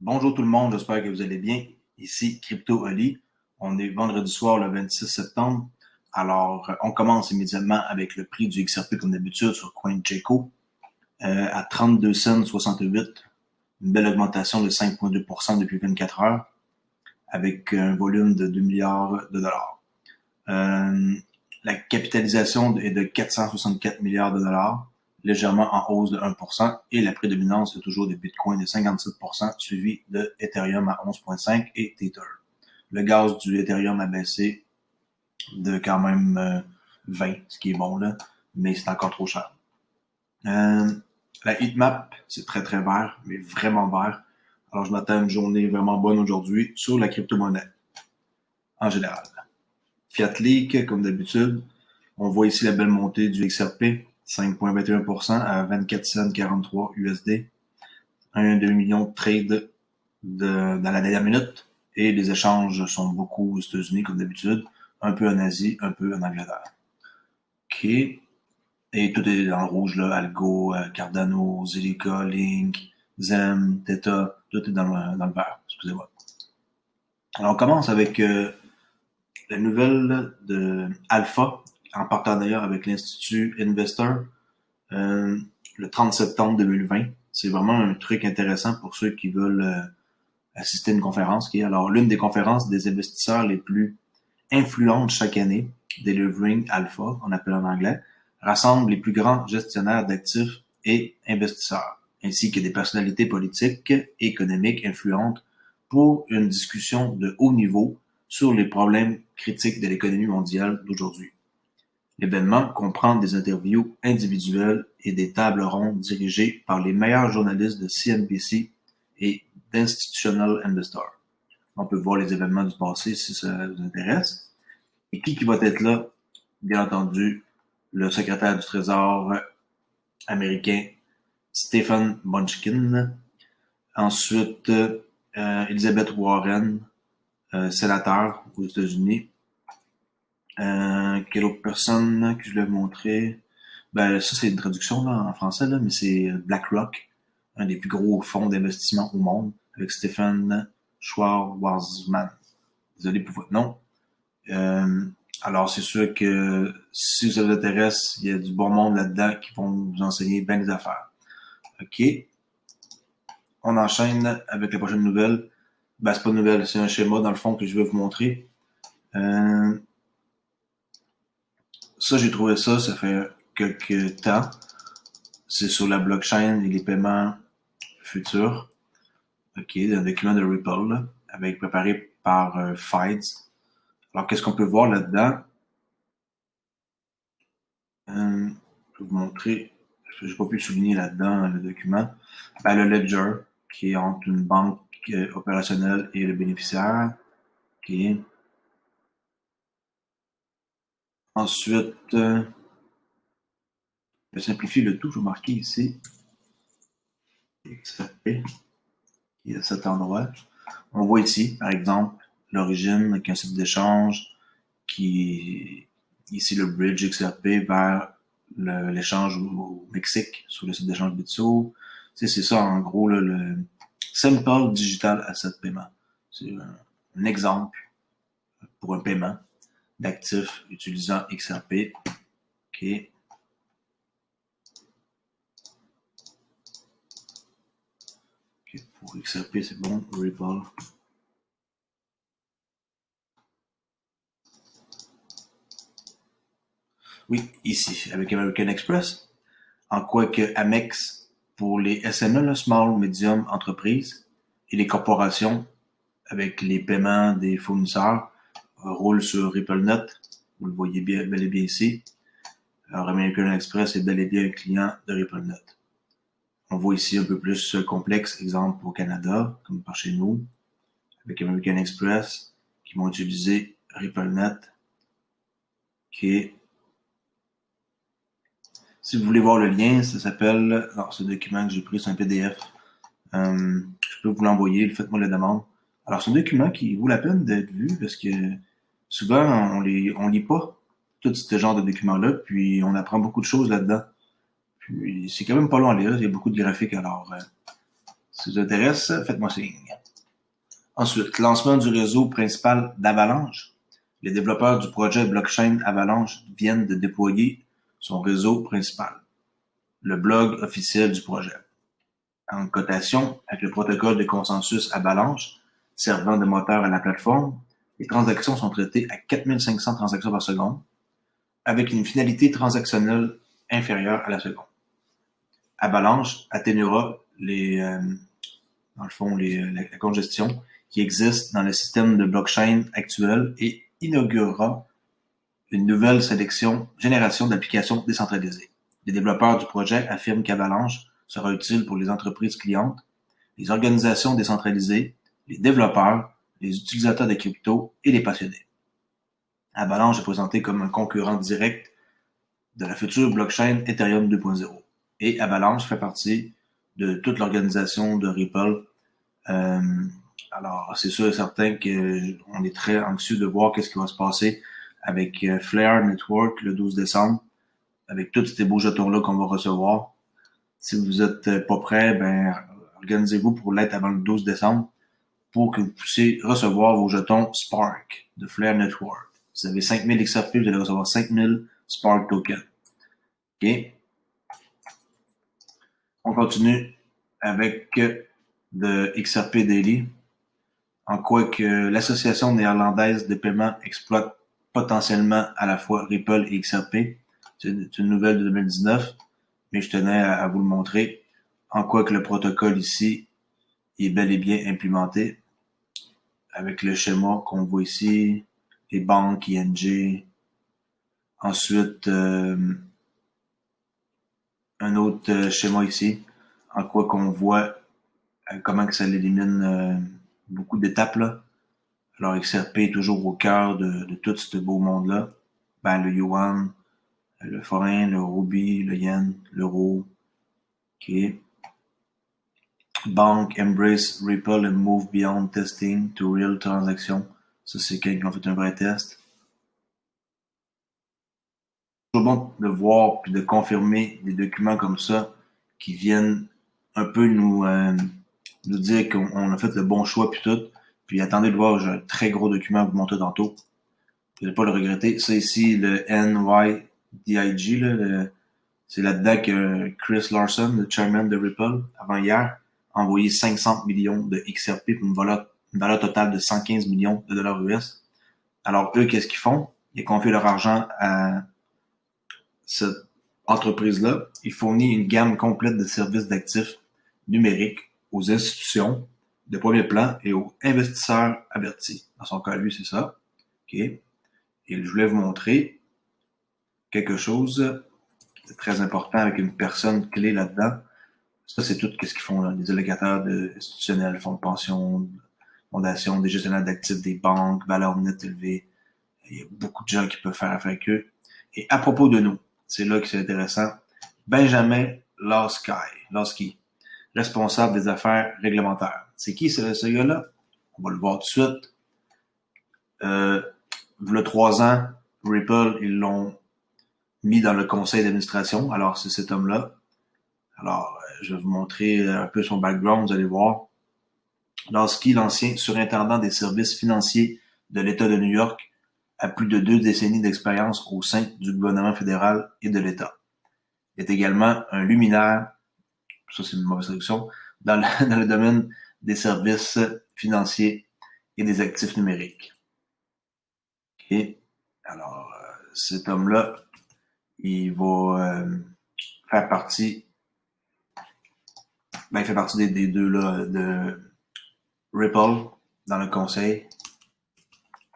Bonjour tout le monde, j'espère que vous allez bien. Ici Crypto Oli. On est vendredi soir le 26 septembre. Alors, on commence immédiatement avec le prix du XRP comme d'habitude sur CoinGecko à 32 cents 68. Une belle augmentation de 5,2% depuis 24 heures avec un volume de 2 milliards de dollars. La capitalisation est de 464 milliards de dollars, légèrement en hausse de 1%, et la prédominance est toujours de Bitcoin de 57%, suivi de Ethereum à 11,5% et Tether. Le gaz du Ethereum a baissé de quand même 20, ce qui est bon là, mais c'est encore trop cher. La heatmap, c'est très très vert, mais vraiment vert. Alors je m'attends à une journée vraiment bonne aujourd'hui sur la crypto-monnaie en général. Fiat Leak, comme d'habitude. On voit ici la belle montée du XRP, 5,21% à 24 cents 43 USD. 1,2 million de trades dans la dernière minute. Et les échanges sont beaucoup aux États-Unis, comme d'habitude. Un peu en Asie, un peu en Angleterre. OK. Et tout est dans le rouge, là. Algo, Cardano, Zilliqa, Link, Zem, Theta. Tout est dans le vert. Excusez-moi. Alors, on commence avec la nouvelle de Alpha, en partenariat avec l'Institut Investor, le 30 septembre 2020. C'est vraiment un truc intéressant pour ceux qui veulent assister à une conférence, qui est alors l'une des conférences des investisseurs les plus influentes chaque année, Delivering Alpha, on appelle en anglais, rassemble les plus grands gestionnaires d'actifs et investisseurs, ainsi que des personnalités politiques et économiques influentes pour une discussion de haut niveau sur les problèmes critiques de l'économie mondiale d'aujourd'hui. L'événement comprend des interviews individuelles et des tables rondes dirigées par les meilleurs journalistes de CNBC et d'Institutional Investor. On peut voir les événements du passé si ça vous intéresse. Et qui va être là? Bien entendu, le secrétaire du Trésor américain Stephen Mnuchin. Ensuite, Elizabeth Warren, sénateur aux États-Unis. Quelle autre personne que je voulais vous montrer? Ben, ça, c'est une traduction là, en français, là, mais c'est BlackRock, un des plus gros fonds d'investissement au monde, avec Stephen Schwarzman. Désolé pour votre nom. Alors, c'est sûr que si ça vous intéresse, il y a du bon monde là-dedans qui vont vous enseigner bien des affaires. OK. On enchaîne avec la prochaine nouvelle. Ben, c'est pas une nouvelle, c'est un schéma, dans le fond, que je vais vous montrer. Ça, j'ai trouvé ça fait quelques temps. C'est sur la blockchain et les paiements futurs. OK, un document de Ripple, là, avec préparé par Fides. Alors, qu'est-ce qu'on peut voir là-dedans? Je vais vous montrer. Je n'ai pas pu souligner là-dedans le document. Ben, le ledger, qui est entre une banque opérationnelle et le bénéficiaire. OK. Ensuite, je vais simplifier le tout. Je vais marquer ici XRP, qui est à cet endroit. On voit ici, par exemple, l'origine avec un site d'échange qui ici le bridge XRP vers l'échange au Mexique sur le site d'échange Bitso. C'est ça en gros là, le Simple Digital Asset Payment. C'est un exemple pour un paiement d'actifs utilisant XRP. OK. OK. Pour XRP, c'est bon. Ripple. Oui, ici, avec American Express. En quoi que Amex, pour les SME, là, Small Medium Entreprises, et les corporations, avec les paiements des fournisseurs, roule sur RippleNet. Vous le voyez bien, bel et bien ici. Alors, American Express est bel et bien un client de RippleNet. On voit ici un peu plus complexe, exemple au Canada, comme par chez nous, avec American Express, qui vont utiliser RippleNet, qui est... Si vous voulez voir le lien, ça s'appelle... Non, ce document que j'ai pris, c'est un PDF. Je peux vous l'envoyer, faites-moi la demande. Alors, c'est un document qui vaut la peine d'être vu parce que souvent, on lit pas tout ce genre de documents-là, puis on apprend beaucoup de choses là-dedans. Puis c'est quand même pas long à lire, il y a beaucoup de graphiques, alors si ça vous intéresse, faites-moi signe. Ensuite, lancement du réseau principal d'Avalanche. Les développeurs du projet blockchain Avalanche viennent de déployer son réseau principal, le blog officiel du projet. En cotation avec le protocole de consensus Avalanche, servant de moteur à la plateforme, les transactions sont traitées à 4500 transactions par seconde, avec une finalité transactionnelle inférieure à la seconde. Avalanche atténuera la congestion qui existe dans le système de blockchain actuel et inaugurera une nouvelle génération d'applications décentralisées. Les développeurs du projet affirment qu'Avalanche sera utile pour les entreprises clientes, les organisations décentralisées, les développeurs, les utilisateurs de crypto et les passionnés. Avalanche est présenté comme un concurrent direct de la future blockchain Ethereum 2.0. Et Avalanche fait partie de toute l'organisation de Ripple. Alors, c'est sûr et certain qu'on est très anxieux de voir qu'est-ce qui va se passer avec Flare Network le 12 décembre, avec tous ces beaux jetons-là qu'on va recevoir. Si vous êtes pas prêt, ben organisez-vous pour l'être avant le 12 décembre pour que vous puissiez recevoir vos jetons Spark de Flare Network. Si vous avez 5000 XRP, vous allez recevoir 5000 Spark tokens. OK? On continue avec de XRP Daily, en quoi que l'association néerlandaise de paiement exploite potentiellement à la fois Ripple et XRP. C'est une nouvelle de 2019, mais je tenais à vous le montrer, en quoi que le protocole ici est bel et bien implémenté avec le schéma qu'on voit ici, les banques, ING. Ensuite, un autre schéma ici, en quoi qu'on voit comment que ça élimine beaucoup d'étapes là. Alors XRP est toujours au cœur de tout ce beau monde-là. Ben, le yuan, le forain, le rupee, le yen, l'euro. OK. Bank embrace Ripple and move beyond testing to real transaction. Ça, c'est quand ils ont fait un vrai test. C'est toujours bon de voir puis de confirmer des documents comme ça qui viennent un peu nous dire qu'on a fait le bon choix puis tout. Puis attendez de voir, j'ai un très gros document à vous montrer tantôt. Vous n'allez pas le regretter. Ça ici, le NYDIG, là, c'est là-dedans que Chris Larson, le chairman de Ripple, avant hier, a envoyé 500 millions de XRP pour une valeur totale de 115 millions de dollars US. Alors eux, qu'est-ce qu'ils font? Ils confient leur argent à cette entreprise-là. Ils fournissent une gamme complète de services d'actifs numériques aux institutions de premier plan et aux investisseurs avertis. Dans son cas, lui, c'est ça. OK. Et je voulais vous montrer quelque chose de très important avec une personne clé là-dedans. Ça, c'est tout ce qu'ils font là. Les allocateurs institutionnels, fonds de pension, fondations, des gestionnaires d'actifs, des banques, valeurs nettes élevées. Il y a beaucoup de gens qui peuvent faire affaire avec eux. Et à propos de nous, c'est là que c'est intéressant. Benjamin Lasky, responsable des affaires réglementaires. C'est qui ce gars-là? On va le voir tout de suite. Il y a 3 ans, Ripple, ils l'ont mis dans le conseil d'administration. Alors, c'est cet homme-là. Alors, je vais vous montrer un peu son background, vous allez voir. Lasky, l'ancien surintendant des services financiers de l'État de New York, a plus de 2 décennies d'expérience au sein du gouvernement fédéral et de l'État. Il est également un luminaire, ça c'est une mauvaise traduction, dans le domaine des services financiers et des actifs numériques. OK. Alors, cet homme-là, il va faire partie, il fait partie des deux là, de Ripple dans le conseil.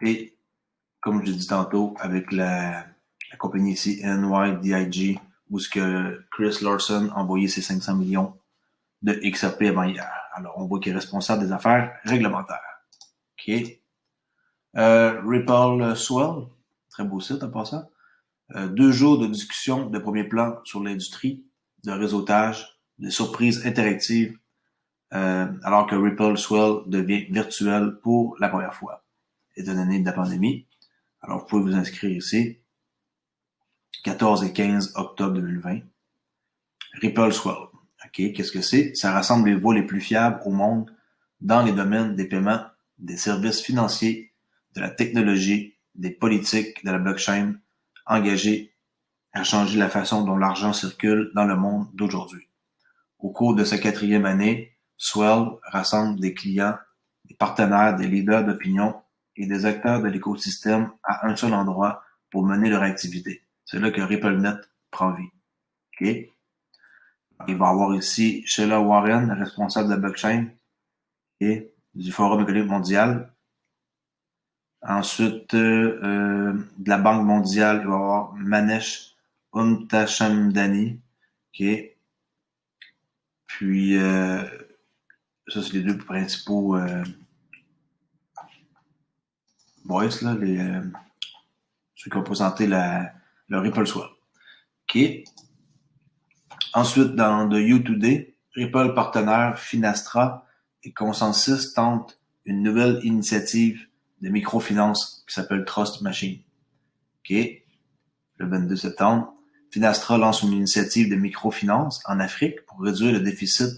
Et comme je l'ai dit tantôt, avec la compagnie ici, NYDIG, où ce que Chris Larson a envoyé ses 500 millions de XRP avant hier. Alors, on voit qu'il est responsable des affaires réglementaires. OK. Ripple Swell, très beau site en passant. 2 jours de discussion de premier plan sur l'industrie, de réseautage, de surprises interactives, alors que Ripple Swell devient virtuel pour la première fois, étant donné de la pandémie. Alors, vous pouvez vous inscrire ici. 14 et 15 octobre 2020. Ripple Swell. OK, qu'est-ce que c'est? Ça rassemble les voies les plus fiables au monde dans les domaines des paiements des services financiers, de la technologie, des politiques, de la blockchain, engagés à changer la façon dont l'argent circule dans le monde d'aujourd'hui. Au cours de sa 4e année, Swell rassemble des clients, des partenaires, des leaders d'opinion et des acteurs de l'écosystème à un seul endroit pour mener leur activité. C'est là que RippleNet prend vie. Okay? Il va y avoir ici Sheila Warren, responsable de la blockchain et du Forum économique mondial. Ensuite, de la Banque mondiale, il va y avoir Manesh Umtashamdani. Okay? Puis, ça, c'est les deux principaux boys, là, ceux qui ont présenté le Ripple Swap. OK. Ensuite, dans The You Today, Ripple partenaire Finastra et Consensus tentent une nouvelle initiative de microfinance qui s'appelle Trust Machine. OK. Le 22 septembre, Finastra lance une initiative de microfinance en Afrique pour réduire le déficit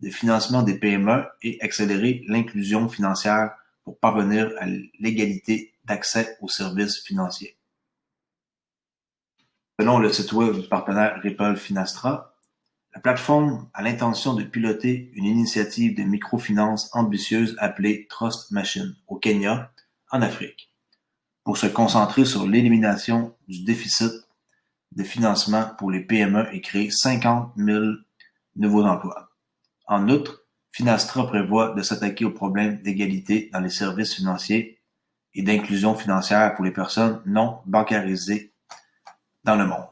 de financement des PME et accélérer l'inclusion financière pour parvenir à l'égalité d'accès aux services financiers. Selon le site web du partenaire Ripple Finastra, la plateforme a l'intention de piloter une initiative de microfinance ambitieuse appelée Trust Machine au Kenya, en Afrique, pour se concentrer sur l'élimination du déficit de financement pour les PME et créer 50 000 nouveaux emplois. En outre, Finastra prévoit de s'attaquer aux problèmes d'égalité dans les services financiers et d'inclusion financière pour les personnes non bancarisées dans le monde.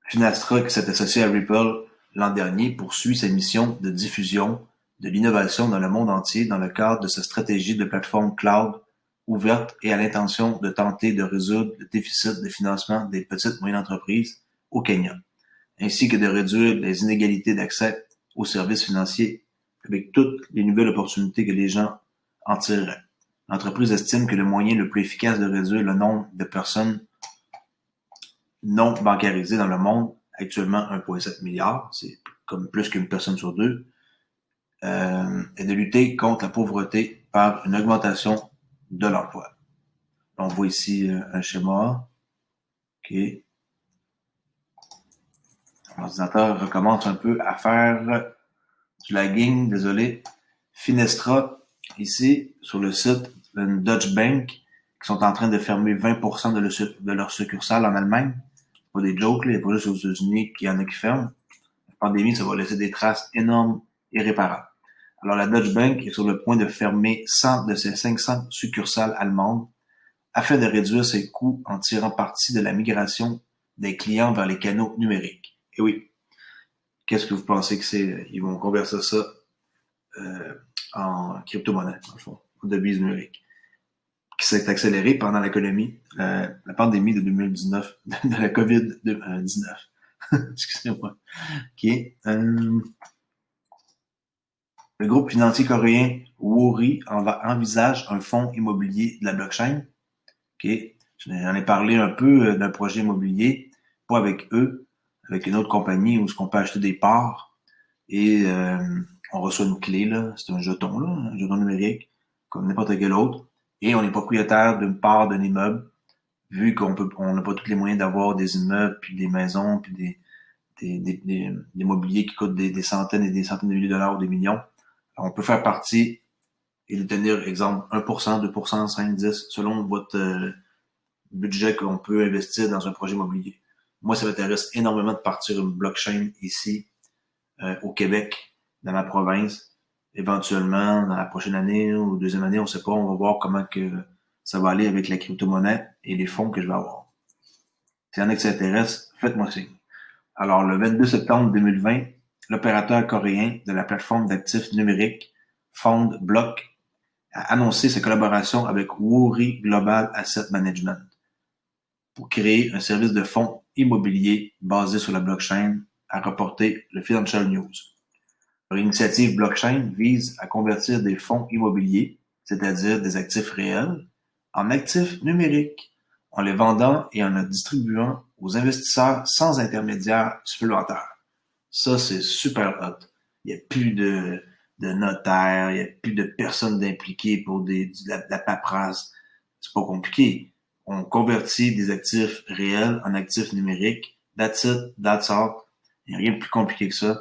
Finastra, qui s'est associé à Ripple l'an dernier, poursuit sa mission de diffusion de l'innovation dans le monde entier dans le cadre de sa stratégie de plateforme cloud ouverte et à l'intention de tenter de résoudre le déficit de financement des petites et moyennes entreprises au Kenya, ainsi que de réduire les inégalités d'accès aux services financiers avec toutes les nouvelles opportunités que les gens en tireraient. L'entreprise estime que le moyen le plus efficace de réduire le nombre de personnes non bancarisées dans le monde, actuellement 1,7 milliard, c'est comme plus qu'une personne sur deux, est de lutter contre la pauvreté par une augmentation de l'emploi. On voit ici un schéma. OK. L'ordinateur recommence un peu à faire du lagging, désolé. Finestra, ici, sur le site, une Deutsche Bank, qui sont en train de fermer 20% de leur succursale en Allemagne. Pas des jokes, là, il n'y a pas juste aux États-Unis qu'il y en a qui ferment. La pandémie, ça va laisser des traces énormes, irréparables. Alors, la Deutsche Bank est sur le point de fermer 100 de ses 500 succursales allemandes afin de réduire ses coûts en tirant parti de la migration des clients vers les canaux numériques. Et oui, qu'est-ce que vous pensez que c'est? Ils vont convertir ça en crypto-monnaie, dans le fond, en devise numérique, qui s'est accélérée pendant la pandémie de 2019, de la COVID-19. Excusez-moi. Okay. Le groupe financier coréen Woori envisage un fonds immobilier de la blockchain. Okay. J'en ai parlé un peu d'un projet immobilier, pas avec eux, avec une autre compagnie où on peut acheter des parts et on reçoit une clé, là, c'est un jeton numérique, comme n'importe quel autre, et on est propriétaire d'une part d'un immeuble, vu qu'on n'a pas tous les moyens d'avoir des immeubles, puis des maisons, puis des mobiliers qui coûtent des centaines et des centaines de milliers de dollars ou des millions. Alors, on peut faire partie et détenir, exemple, 1%, 2%, 5, 10, selon votre budget qu'on peut investir dans un projet immobilier. Moi, ça m'intéresse énormément de partir une blockchain ici, au Québec, dans ma province. Éventuellement, dans la prochaine année ou deuxième année, on sait pas, on va voir comment que ça va aller avec la crypto-monnaie et les fonds que je vais avoir. S'il y en a qui s'intéressent, faites-moi signe. Alors, le 22 septembre 2020, l'opérateur coréen de la plateforme d'actifs numériques FondBlock a annoncé sa collaboration avec Woori Global Asset Management pour créer un service de fonds immobiliers basé sur la blockchain, a reporté le Financial News. Leur initiative blockchain vise à convertir des fonds immobiliers, c'est-à-dire des actifs réels, en actifs numériques, en les vendant et en les distribuant aux investisseurs sans intermédiaire supplémentaire. Ça, c'est super hot. Il n'y a plus de notaires, il n'y a plus de personnes impliquées pour de la paperasse. C'est pas compliqué. On convertit des actifs réels en actifs numériques. That's it, that's all. Il n'y a rien de plus compliqué que ça.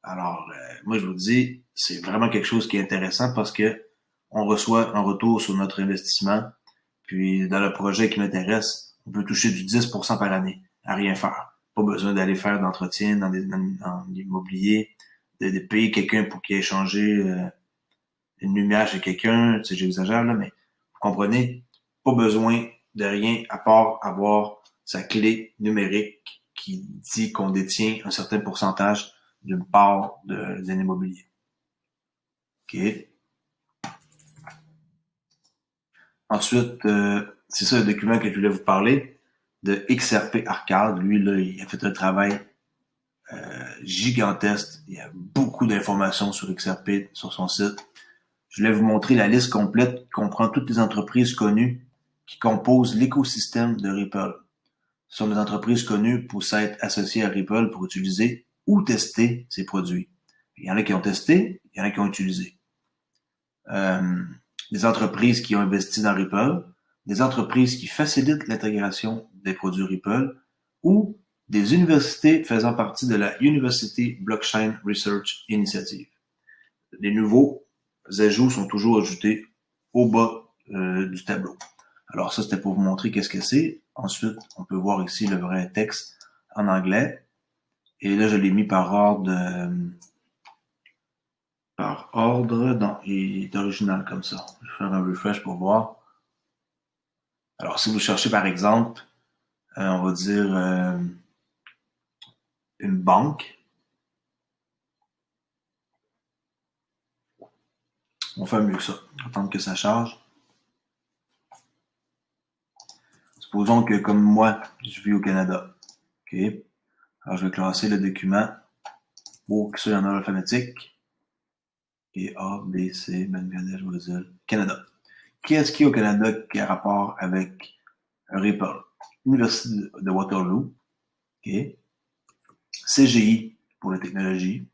Alors, moi, je vous dis, c'est vraiment quelque chose qui est intéressant parce que on reçoit un retour sur notre investissement. Puis, dans le projet qui m'intéresse, on peut toucher du 10% par année à rien faire. Pas besoin d'aller faire d'entretien dans l'immobilier, de payer quelqu'un pour qu'il ait changé une lumière chez quelqu'un. Tu sais, j'exagère, là, mais vous comprenez? Pas besoin de rien à part avoir sa clé numérique qui dit qu'on détient un certain pourcentage d'une part d'un immobilier. OK. Ensuite, c'est ça le document que je voulais vous parler de XRP Arcade. Lui, là, il a fait un travail gigantesque. Il y a beaucoup d'informations sur XRP sur son site. Je voulais vous montrer la liste complète qui comprend toutes les entreprises connues qui composent l'écosystème de Ripple. Ce sont des entreprises connues pour s'être associées à Ripple pour utiliser ou tester ses produits. Il y en a qui ont testé, il y en a qui ont utilisé. Des entreprises qui ont investi dans Ripple, des entreprises qui facilitent l'intégration des produits Ripple ou des universités faisant partie de la University Blockchain Research Initiative. Les nouveaux ajouts sont toujours ajoutés au bas du tableau. Alors ça, c'était pour vous montrer qu'est-ce que c'est. Ensuite, on peut voir ici le vrai texte en anglais. Et là, je l'ai mis par ordre non, il est original comme ça. Je vais faire un refresh pour voir. Alors, si vous cherchez par exemple, on va dire une banque, on fait mieux que ça. On va attendre que ça charge. Supposons que comme moi, je vis au Canada. OK? Alors, je vais classer le document pour que ce soit en ordre alphabétique. Et A, B, C, Bangladesh, Brésil, Canada. Qu'est-ce qu'il y a au Canada qui a rapport avec Ripple? Université de Waterloo, okay. CGI pour la technologie,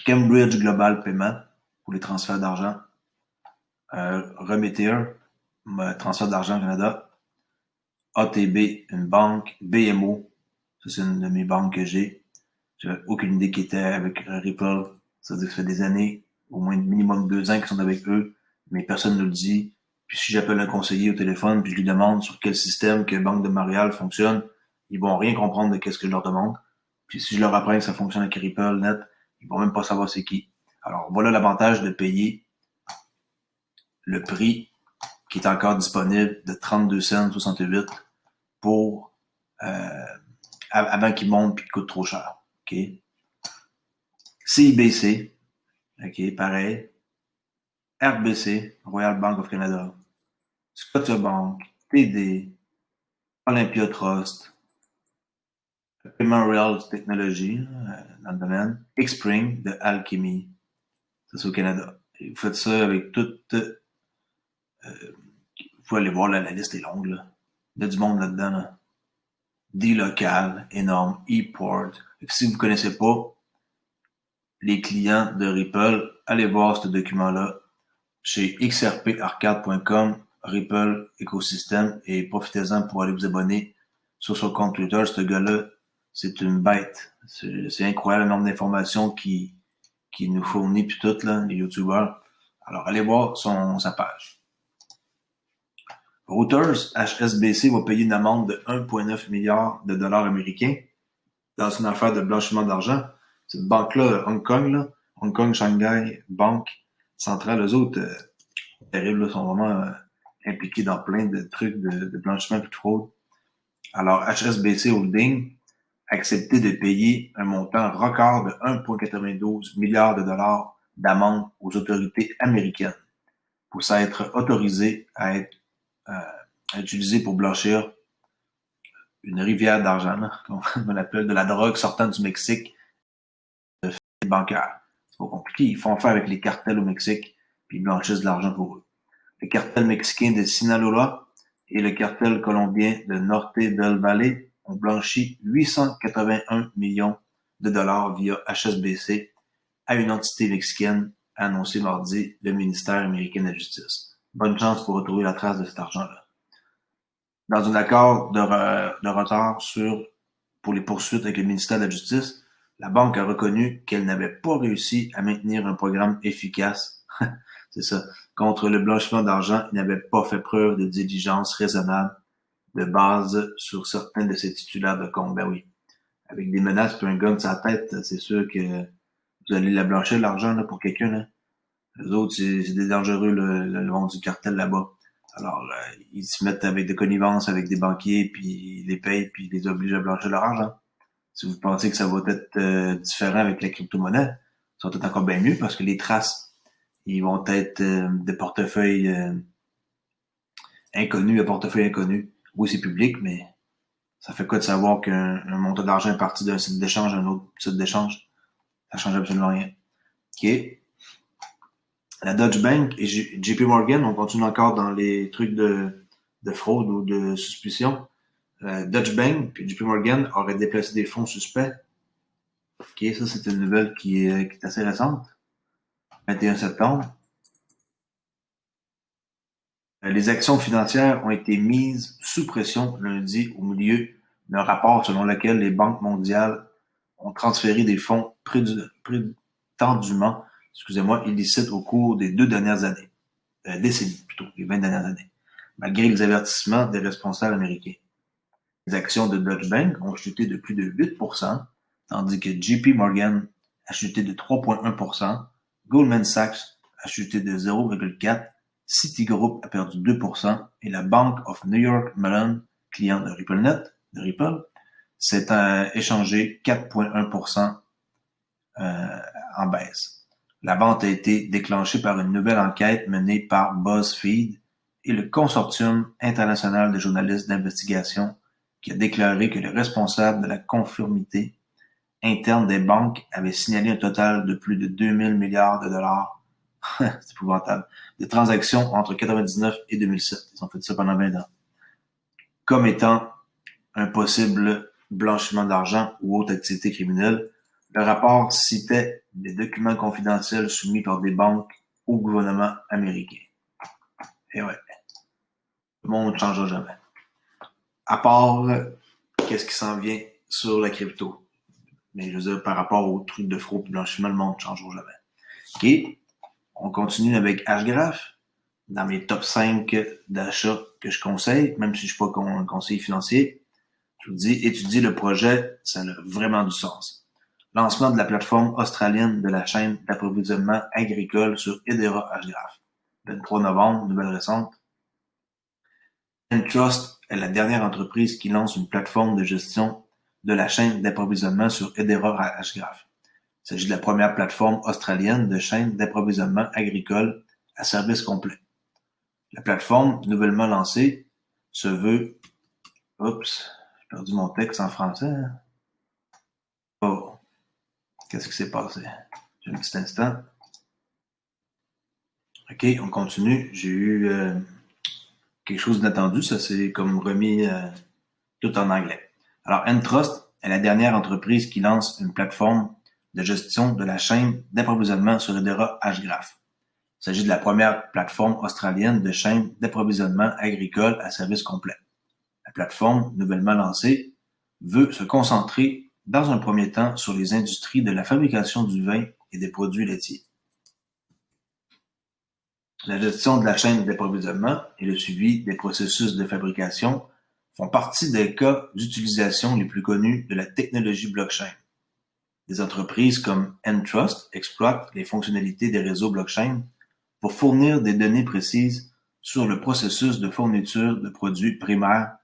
Cambridge Global Payment pour les transferts d'argent, Remittier, transfert d'argent au Canada, ATB, une banque, BMO, ça c'est une de mes banques que j'ai. J'avais aucune idée qu'ils étaient avec Ripple. Ça veut dire que ça fait des années, au moins minimum 2 ans qu'ils sont avec eux, mais personne ne le dit. Puis si j'appelle un conseiller au téléphone, puis je lui demande sur quel système que Banque de Montréal fonctionne, ils vont rien comprendre de qu'est-ce que je leur demande. Puis si je leur apprends que ça fonctionne avec Ripple Net, ils vont même pas savoir c'est qui. Alors voilà l'avantage de payer le prix qui est encore disponible de 32 cents 68 pour avant qu'il monte puis qu'il coûte trop cher. OK? CIBC, OK, pareil. RBC, Royal Bank of Canada. Scotiabank, TD, Olympia Trust, Memorial Technology, dans le domaine, Xpring de Alchemy, ça c'est au Canada. Et vous faites ça avec toute... vous pouvez aller voir, là, la liste est longue, là. Il y a du monde là-dedans, là. D-Local, énorme, ePort. Si vous ne connaissez pas les clients de Ripple, allez voir ce document-là chez xrparcade.com, Ripple Écosystème, et profitez-en pour aller vous abonner sur son compte Twitter. Ce gars-là, c'est une bête. C'est incroyable le nombre d'informations qu'il nous fournit, puis tout, là, les youtubeurs. Alors, allez voir sa page. Reuters, HSBC, va payer une amende de 1,9 milliard de dollars américains dans une affaire de blanchiment d'argent. Cette banque-là, Hong Kong, là, Hong Kong Shanghai Banque Centrale, eux autres, terribles, là, sont vraiment impliqués dans plein de trucs de blanchiment et de fraude. Alors, HSBC Holding a accepté de payer un montant record de 1,92 milliard de dollars d'amende aux autorités américaines pour s'être autorisé à être utilisé pour blanchir une rivière d'argent, comme on appelle, de la drogue sortant du Mexique, de faits bancaires. C'est pas compliqué. Ils font affaire avec les cartels au Mexique, puis ils blanchissent de l'argent pour eux. Le cartel mexicain de Sinaloa et le cartel colombien de Norte del Valle ont blanchi 881 millions de dollars via HSBC à une entité mexicaine, a annoncé mardi le ministère américain de la Justice. Bonne chance pour retrouver la trace de cet argent-là. Dans un accord de retard pour les poursuites avec le ministère de la Justice, la banque a reconnu qu'elle n'avait pas réussi à maintenir un programme efficace, c'est ça, contre le blanchiment d'argent et n'avait pas fait preuve de diligence raisonnable de base sur certains de ses titulaires de compte. Ben oui, avec des menaces et un gun sur la tête, c'est sûr que vous allez la blanchir l'argent là, pour quelqu'un. Là. Les autres, c'est des dangereux, le monde du cartel là-bas. Alors, ils se mettent avec des connivences avec des banquiers, puis ils les payent, puis ils les obligent à blanchir leur argent. Si vous pensez que ça va être différent avec la crypto-monnaie, ça va être encore bien mieux parce que les traces, ils vont être de portefeuilles inconnus à portefeuille inconnu. Oui, c'est public, mais ça fait quoi de savoir qu'un montant d'argent est parti d'un site d'échange à un autre site d'échange? Ça change absolument rien. OK. La Deutsche Bank et JP Morgan, on continue encore dans les trucs de fraude ou de suspicion. Deutsche Bank et JP Morgan auraient déplacé des fonds suspects. OK, ça c'est une nouvelle qui est assez récente. 21 septembre. Les actions financières ont été mises sous pression lundi au milieu d'un rapport selon lequel les banques mondiales ont transféré des fonds prétendument, illicites au cours des 2 dernières années, décennies plutôt, les 20 dernières années, malgré les avertissements des responsables américains. Les actions de Deutsche Bank ont chuté de plus de 8%, tandis que JP Morgan a chuté de 3,1%, Goldman Sachs a chuté de 0,4%, Citigroup a perdu 2% et la Bank of New York Mellon, client de Ripple, s'est échangé 4,1% en baisse. La vente a été déclenchée par une nouvelle enquête menée par BuzzFeed et le Consortium international de journalistes d'investigation qui a déclaré que le responsable de la conformité interne des banques avait signalé un total de plus de 2000 milliards de dollars c'est épouvantable, de transactions entre 1999 et 2007. Ils ont fait ça pendant 20 ans. Comme étant un possible blanchiment d'argent ou autre activité criminelle, le rapport citait des documents confidentiels soumis par des banques au gouvernement américain. Et ouais, le monde ne changera jamais. À part, qu'est-ce qui s'en vient sur la crypto. Mais je veux dire, par rapport aux trucs de fraude et blanchiment, le monde ne changera jamais. OK. On continue avec Hgraph. Dans mes top 5 d'achats que je conseille, même si je ne suis pas conseiller financier, je vous dis, étudier le projet, ça a vraiment du sens. Lancement de la plateforme australienne de la chaîne d'approvisionnement agricole sur Hedera Hgraph. 23 novembre, nouvelle récente. Entrust est la dernière entreprise qui lance une plateforme de gestion de la chaîne d'approvisionnement sur Hedera Hgraph. Il s'agit de la première plateforme australienne de chaîne d'approvisionnement agricole à service complet. La plateforme, nouvellement lancée, se veut... Oups, j'ai perdu mon texte en français. Oh, qu'est-ce qui s'est passé? J'ai un petit instant. OK, on continue. J'ai eu quelque chose d'inattendu. Ça s'est comme remis tout en anglais. Alors, Entrust est la dernière entreprise qui lance une plateforme de gestion de la chaîne d'approvisionnement sur Hedera Hgraph. Il s'agit de la première plateforme australienne de chaîne d'approvisionnement agricole à service complet. La plateforme, nouvellement lancée, veut se concentrer dans un premier temps sur les industries de la fabrication du vin et des produits laitiers. La gestion de la chaîne d'approvisionnement et le suivi des processus de fabrication font partie des cas d'utilisation les plus connus de la technologie blockchain. Des entreprises comme Entrust exploitent les fonctionnalités des réseaux blockchain pour fournir des données précises sur le processus de fourniture de produits primaires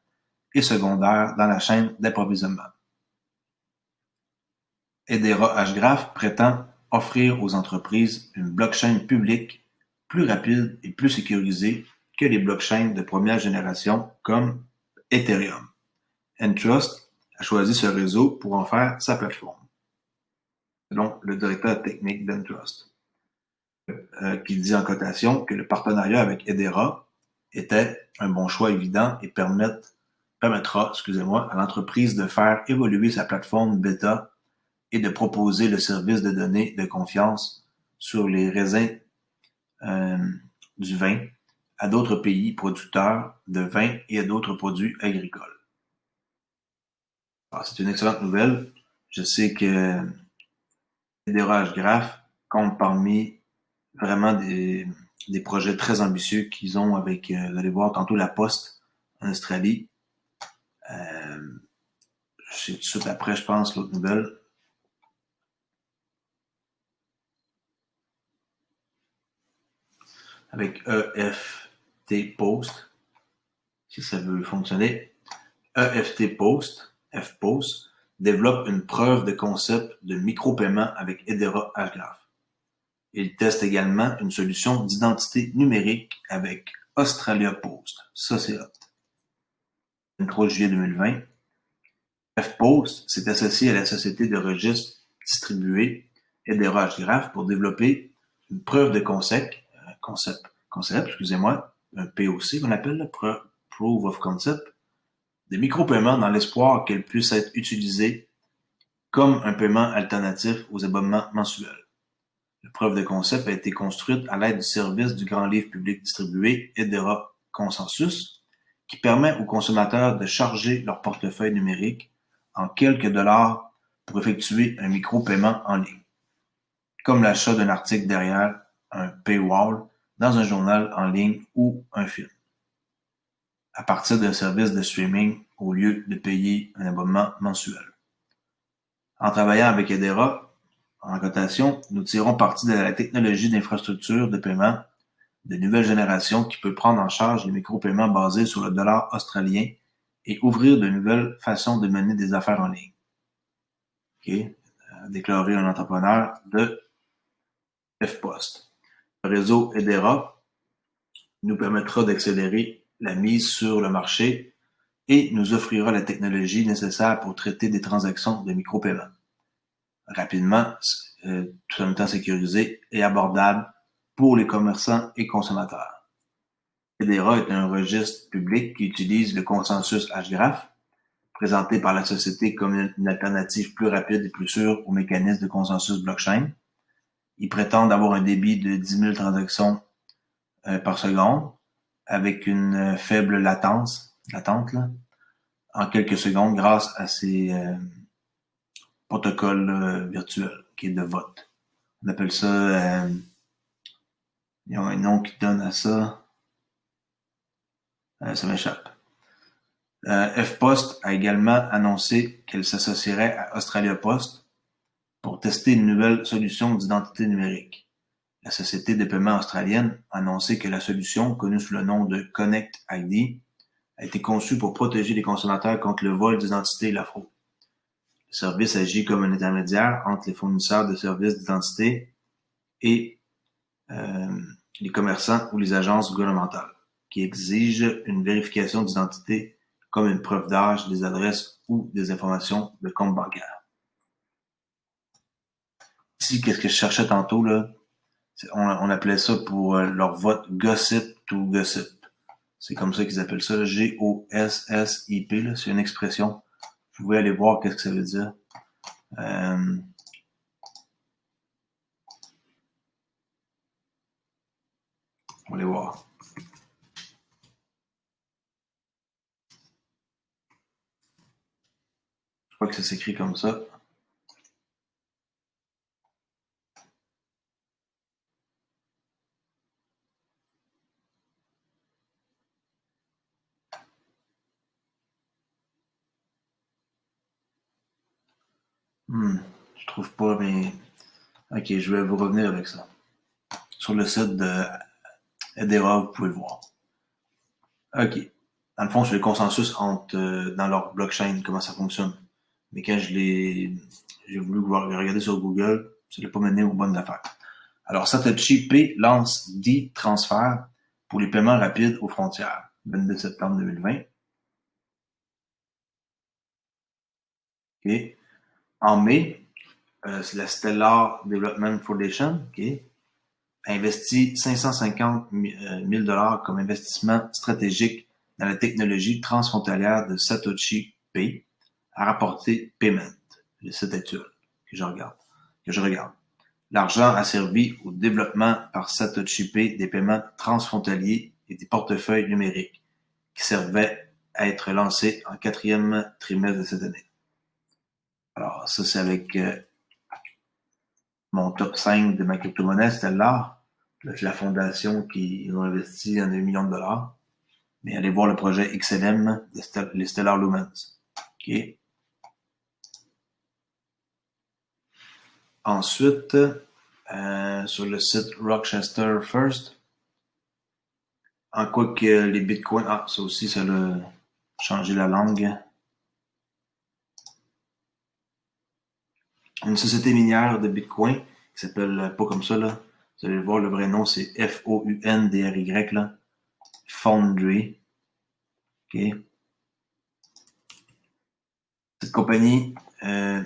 et secondaires dans la chaîne d'approvisionnement. Hedera Hgraph prétend offrir aux entreprises une blockchain publique plus rapide et plus sécurisée que les blockchains de première génération comme Ethereum. Entrust a choisi ce réseau pour en faire sa plateforme, selon le directeur technique d'Entrust, qui dit en cotation que le partenariat avec Hedera était un bon choix évident et permettre permettra, excusez-moi, à l'entreprise de faire évoluer sa plateforme bêta et de proposer le service de données de confiance sur les raisins du vin à d'autres pays producteurs de vin et à d'autres produits agricoles. Alors, c'est une excellente nouvelle. Je sais que Hedera Graph compte parmi vraiment des projets très ambitieux qu'ils ont avec, vous allez voir tantôt, la Poste en Australie. C'est tout de suite après, je pense, l'autre nouvelle. Avec EFT Post, si ça veut fonctionner. EFT Post, FPost, développe une preuve de concept de micro-paiement avec Hedera Hgraph. Il teste également une solution d'identité numérique avec Australia Post. Ça, c'est hot. Le 3 juillet 2020. FPost s'est associé à la société de registres distribués Hedera Hgraph pour développer une preuve de concept, excusez-moi, un POC qu'on appelle, le Proof of Concept, des micro-paiements dans l'espoir qu'elles puissent être utilisées comme un paiement alternatif aux abonnements mensuels. La preuve de concept a été construite à l'aide du service du grand livre public distribué Hedera Consensus, qui permet aux consommateurs de charger leur portefeuille numérique en quelques dollars pour effectuer un micro-paiement en ligne, comme l'achat d'un article derrière un paywall dans un journal en ligne ou un film, à partir d'un service de streaming au lieu de payer un abonnement mensuel. En travaillant avec Hedera en cotation, nous tirons parti de la technologie d'infrastructure de paiement de nouvelle génération qui peut prendre en charge les micro-paiements basés sur le dollar australien et ouvrir de nouvelles façons de mener des affaires en ligne. Okay. Déclaré un entrepreneur de FPost. Le réseau Hedera nous permettra d'accélérer la mise sur le marché et nous offrira la technologie nécessaire pour traiter des transactions de micro-paiement rapidement, tout en étant sécurisé et abordable pour les commerçants et consommateurs. Hedera est un registre public qui utilise le consensus Hgraph, présenté par la société comme une alternative plus rapide et plus sûre au mécanisme de consensus blockchain. Ils prétendent avoir un débit de 10 000 transactions par seconde, avec une faible latente là, en quelques secondes grâce à ces protocoles virtuels qui est de vote. On appelle ça, ils ont un nom qui donne à ça, ça m'échappe. FPost a également annoncé qu'elle s'associerait à Australia Post pour tester une nouvelle solution d'identité numérique. La société de paiement australienne a annoncé que la solution, connue sous le nom de Connect ID, a été conçue pour protéger les consommateurs contre le vol d'identité et la fraude. Le service agit comme un intermédiaire entre les fournisseurs de services d'identité et les commerçants ou les agences gouvernementales, qui exigent une vérification d'identité comme une preuve d'âge, des adresses ou des informations de compte bancaire. Ici, qu'est-ce que je cherchais tantôt, là? On appelait ça pour leur vote Gossip to Gossip. C'est comme ça qu'ils appellent ça, G-O-S-S-I-P, là. C'est une expression. Vous pouvez aller voir qu'est-ce que ça veut dire. On va aller voir. Je crois que ça s'écrit comme ça. Je trouve pas, mais... Ok, je vais vous revenir avec ça. Sur le site de Hedera, vous pouvez le voir. Ok. Dans le fond, c'est le consensus entre dans leur blockchain, comment ça fonctionne. Mais quand j'ai voulu regarder sur Google, ça ne l'a pas mené aux bonnes affaires. Alors, Satoshi P lance D-Transfer pour les paiements rapides aux frontières, 22 septembre 2020. Okay. En mai, c'est la Stellar Development Foundation, a investi 550 000 $ comme investissement stratégique dans la technologie transfrontalière de Satoshi Pay, a rapporté Payment, le site actuel que je regarde. L'argent a servi au développement par Satoshi Pay des paiements transfrontaliers et des portefeuilles numériques qui servaient à être lancés en 4e trimestre de cette année. Alors, ça, c'est avec mon top 5 de ma crypto-monnaie, Stellar. La fondation qui ont investi en des millions de dollars. Mais allez voir le projet XLM, les Stellar Lumens. OK. Ensuite, sur le site Rochester First, en quoi que les bitcoins... Ah, ça aussi, ça a changé la langue. Une société minière de bitcoin qui s'appelle pas comme ça, là. Vous allez le voir, le vrai nom, c'est F-O-U-N-D-R-Y, là. Foundry. OK. Cette compagnie de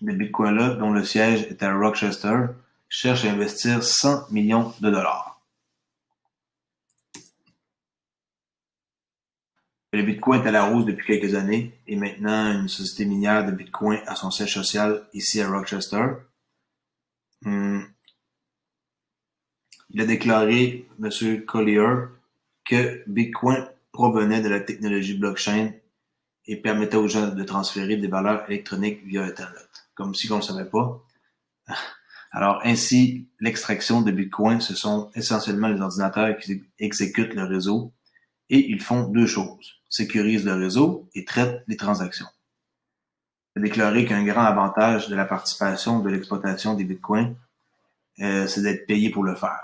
bitcoin-là, dont le siège est à Rochester, cherche à investir 100 millions de dollars. Le bitcoin est à la hausse depuis quelques années et maintenant une société minière de bitcoin a son siège social ici à Rochester. Il a déclaré, M. Collier, que Bitcoin provenait de la technologie blockchain et permettait aux gens de transférer des valeurs électroniques via Internet. Comme si on ne le savait pas. Alors, ainsi, l'extraction de Bitcoin, ce sont essentiellement les ordinateurs qui exécutent le réseau et ils font deux choses. Sécurisent le réseau et traitent les transactions. Il a déclaré qu'un grand avantage de la participation de l'exploitation des Bitcoins, c'est d'être payé pour le faire.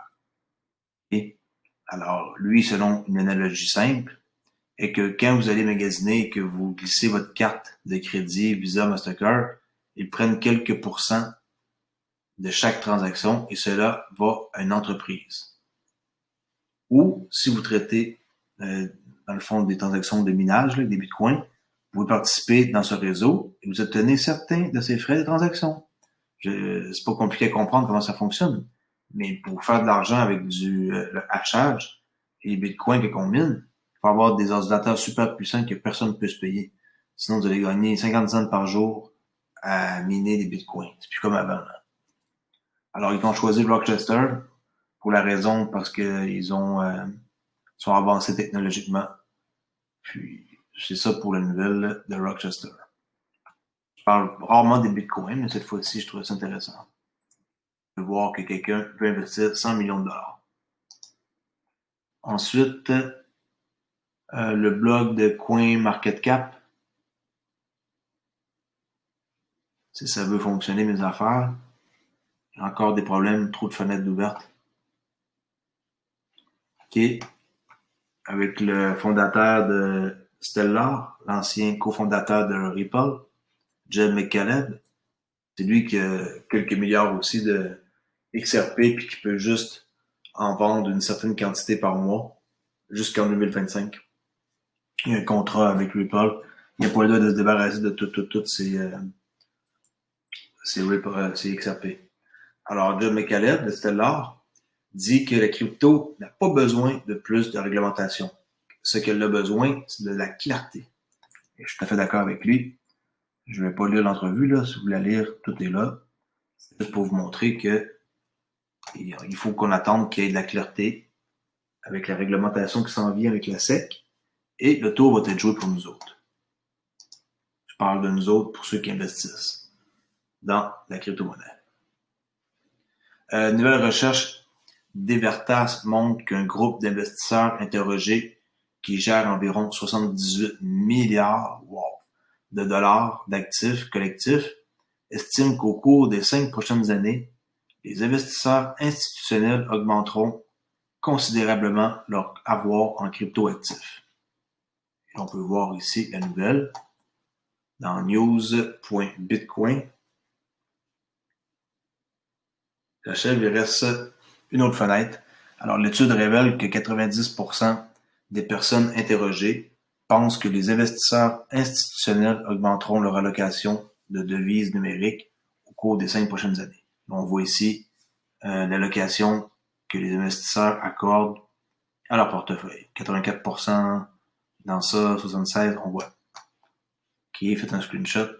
Et alors, lui, selon une analogie simple, est que quand vous allez magasiner et que vous glissez votre carte de crédit, Visa, Mastercard, ils prennent quelques pourcents de chaque transaction et cela va à une entreprise. Ou si vous traitez, dans le fond, des transactions de minage, là, des bitcoins, vous participez dans ce réseau et vous obtenez certains de ces frais de transaction. C'est pas compliqué à comprendre comment ça fonctionne. Mais pour faire de l'argent avec le hachage et les bitcoins qu'on mine, il faut avoir des ordinateurs super puissants que personne ne peut se payer. Sinon, vous allez gagner 50 cents par jour à miner des bitcoins. C'est plus comme avant. Là. Alors, ils ont choisi Rochester pour la raison parce qu'ils sont avancés technologiquement. Puis, c'est ça pour la nouvelle de Rochester. Je parle rarement des bitcoins, mais cette fois-ci, je trouvais ça intéressant de voir que quelqu'un peut investir 100 millions de dollars. Ensuite, le blog de CoinMarketCap. Si ça veut fonctionner, mes affaires. Il y a encore des problèmes, trop de fenêtres ouvertes. OK. Avec le fondateur de Stellar, l'ancien cofondateur de Ripple, Jed McCaleb. C'est lui qui a quelques milliards aussi de XRP puis qui peut juste en vendre une certaine quantité par mois jusqu'en 2025. Il y a un contrat avec Ripple. Il n'y a pas le droit de se débarrasser de tout c'est XRP. Alors, John McCaleb de Stellar dit que la crypto n'a pas besoin de plus de réglementation. Ce qu'elle a besoin, c'est de la clarté. Et je suis tout à fait d'accord avec lui. Je ne vais pas lire l'entrevue, là. Si vous voulez la lire, tout est là. C'est juste pour vous montrer que il faut qu'on attende qu'il y ait de la clarté avec la réglementation qui s'en vient avec la SEC et le tour va être joué pour nous autres. Je parle de nous autres pour ceux qui investissent dans la crypto-monnaie. Nouvelle recherche d'Evertas montre qu'un groupe d'investisseurs interrogés qui gère environ 78 milliards de dollars d'actifs collectifs estime qu'au cours des 5 prochaines années, les investisseurs institutionnels augmenteront considérablement leur avoir en crypto-actifs. Et on peut voir ici la nouvelle dans news.bitcoin. J'achève, il reste une autre fenêtre. Alors, l'étude révèle que 90% des personnes interrogées pensent que les investisseurs institutionnels augmenteront leur allocation de devises numériques au cours des 5 prochaines années. On voit ici l'allocation que les investisseurs accordent à leur portefeuille. 84% Dans ça, 76, on voit. OK, faites un screenshot.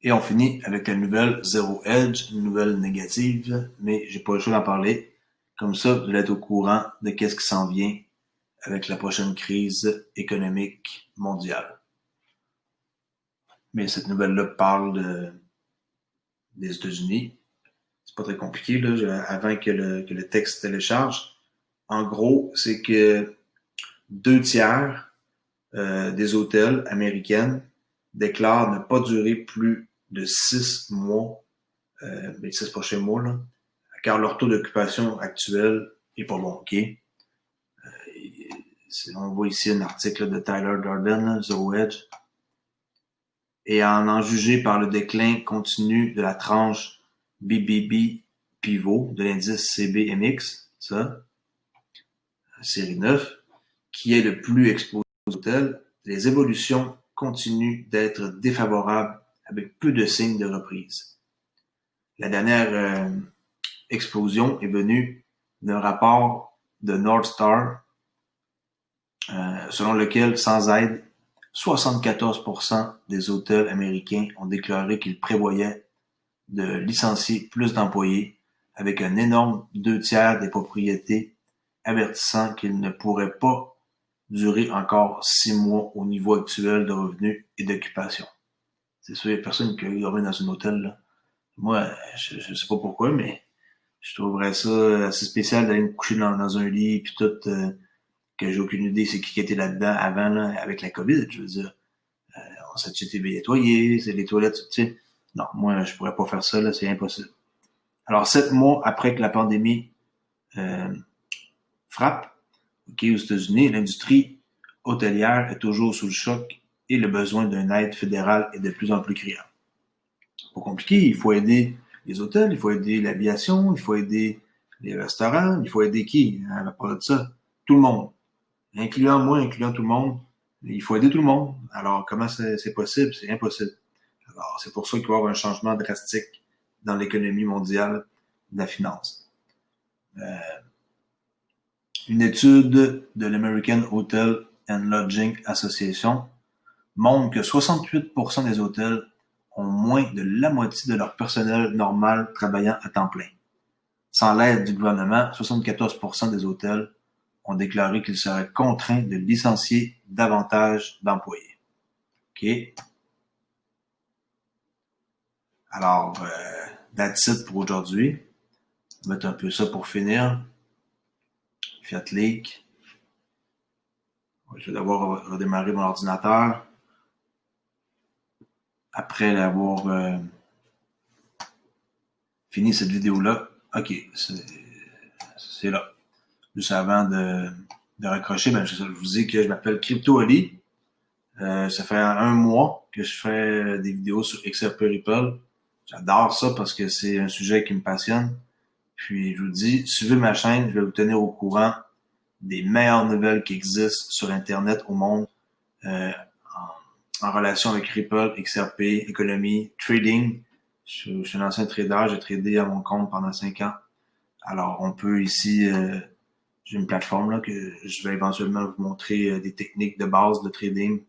Et on finit avec la nouvelle Zero Edge, une nouvelle négative, mais j'ai pas le choix d'en parler. Comme ça, vous allez être au courant de qu'est-ce qui s'en vient avec la prochaine crise économique mondiale. Mais cette nouvelle-là parle des États-Unis. C'est pas très compliqué, là, avant que le texte télécharge. En gros, c'est que 2 tiers des hôtels américaines déclarent ne pas durer plus de 6 mois, mais 6 prochains mois, là, car leur taux d'occupation actuel est pas bon, OK? On voit ici un article de Tyler Durden, Zero Edge. Et en juger par le déclin continu de la tranche BBB pivot de l'indice CBMX, ça, série 9, qui est le plus exposé aux hôtels, les évolutions continuent d'être défavorables avec peu de signes de reprise. La dernière explosion est venue d'un rapport de Northstar selon lequel, sans aide, 74% des hôtels américains ont déclaré qu'ils prévoyaient de licencier plus d'employés, avec un énorme 2 tiers des propriétés avertissant qu'ils ne pourraient pas durer encore 6 mois au niveau actuel de revenus et d'occupation. C'est sûr, il n'y a personne qui a dormi dans un hôtel, là. Moi, je sais pas pourquoi, mais je trouverais ça assez spécial d'aller me coucher dans un lit puis tout, que j'ai aucune idée c'est qui était là-dedans avant, là, avec la COVID, je veux dire. On s'est-tu été bien nettoyé, c'est les toilettes, tu sais. Non, moi, je pourrais pas faire ça, là, c'est impossible. Alors, 7 mois après que la pandémie euh, frappe, OK, aux États-Unis, l'industrie hôtelière est toujours sous le choc et le besoin d'une aide fédérale est de plus en plus criant. Pas compliqué, il faut aider les hôtels, il faut aider l'aviation, il faut aider les restaurants, il faut aider qui? On va parler de ça. Tout le monde. Incluant moi, incluant tout le monde. Il faut aider tout le monde. Alors, comment c'est possible? C'est impossible. Alors, c'est pour ça qu'il va y avoir un changement drastique dans l'économie mondiale de la finance. Une étude de l'American Hotel and Lodging Association montre que 68% des hôtels ont moins de la moitié de leur personnel normal travaillant à temps plein. Sans l'aide du gouvernement, 74% des hôtels ont déclaré qu'ils seraient contraints de licencier davantage d'employés. OK? Alors, that's it pour aujourd'hui. On va mettre un peu ça pour finir. Fiat Leak. Je vais devoir redémarrer mon ordinateur. Après avoir fini cette vidéo-là. OK, c'est là. Juste avant de raccrocher, ben, je vous dis que je m'appelle Crypto Ali. Ça fait 1 mois que je fais des vidéos sur XRP Ripple. J'adore ça parce que c'est un sujet qui me passionne. Puis je vous dis, suivez ma chaîne, je vais vous tenir au courant des meilleures nouvelles qui existent sur Internet au monde en relation avec Ripple, XRP, économie, trading. Je suis un ancien trader, j'ai tradé à mon compte pendant 5 ans. Alors on peut ici, j'ai une plateforme là que je vais éventuellement vous montrer des techniques de base de trading.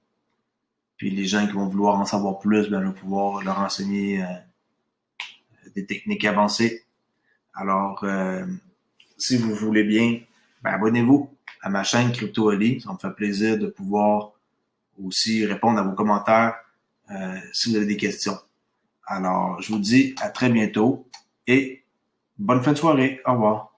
Puis les gens qui vont vouloir en savoir plus, ben, je vais pouvoir leur enseigner des techniques avancées. Alors, si vous voulez bien, ben, abonnez-vous à ma chaîne Crypto Ali. Ça me fait plaisir de pouvoir aussi répondre à vos commentaires si vous avez des questions. Alors, je vous dis à très bientôt et bonne fin de soirée. Au revoir.